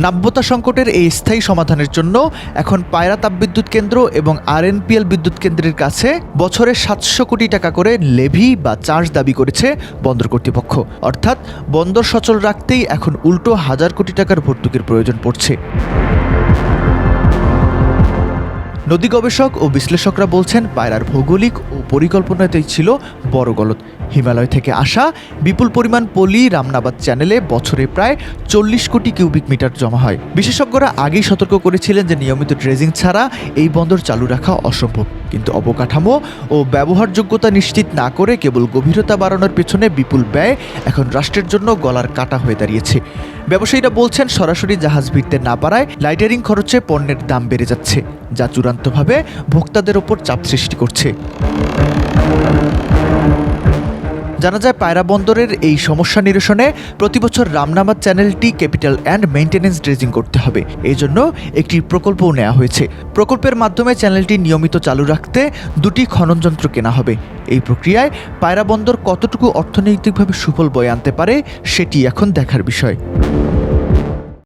নাব্যতা সংকটের এই স্থায়ী সমাধানের জন্য এখন পায়রা তাপবিদ্যুৎ কেন্দ্র এবং আরএনপিএল বিদ্যুৎ কেন্দ্রের কাছে বছরে ৭০০ কোটি টাকা করে লেভি বা চার্জ দাবি করেছে বন্দর কর্তৃপক্ষ। অর্থাৎ বন্দর সচল রাখতেই এখন উল্টো হাজার কোটি টাকার ভর্তুকির প্রয়োজন পড়ছে। নদী গবেষক ও বিশ্লেষকরা বলছেন, পায়রার ভৌগোলিক ও পরিকল্পনাতেই ছিল বড় গলদ। হিমালয় থেকে আসা বিপুল পরিমাণ পলি রামনাবাদ চ্যানেলে বছরে প্রায় ৪০ কোটি কিউবিক মিটার জমা হয়। বিশেষজ্ঞরা আগেই সতর্ক করেছিলেন যে নিয়মিত ড্রেজিং ছাড়া এই বন্দর চালু রাখা অসম্ভব। কিন্তু অবকাঠামো ও ব্যবহারযোগ্যতা নিশ্চিত না করে কেবল গভীরতা বাড়ানোর পেছনে বিপুল ব্যয় এখন রাষ্ট্রের জন্য গলার কাটা হয়ে দাঁড়িয়েছে। ব্যবসায়ীরা বলছেন, সরাসরি জাহাজ ভিড়তে না পারায় লাইটারিং খরচে পণ্যের দাম বেড়ে যাচ্ছে, যা চূড়ান্তভাবে ভোক্তাদের ওপর চাপ সৃষ্টি করছে। জানা যায়, পায়রা বন্দরের এই সমস্যা নিরসনে প্রতিবছর রামনাবাদ চ্যানেলটি ক্যাপিটাল অ্যান্ড মেইনটেন্যান্স ড্রেজিং করতে হবে। এই জন্য একটি প্রকল্পও নেওয়া হয়েছে। প্রকল্পের মাধ্যমে চ্যানেলটি নিয়মিত চালু রাখতে 2টি খননযন্ত্র কেনা হবে। এই প্রক্রিয়ায় পায়রা বন্দর কতটুকু অর্থনৈতিকভাবে সুফল বয়ে আনতে পারে সেটি এখন দেখার বিষয়।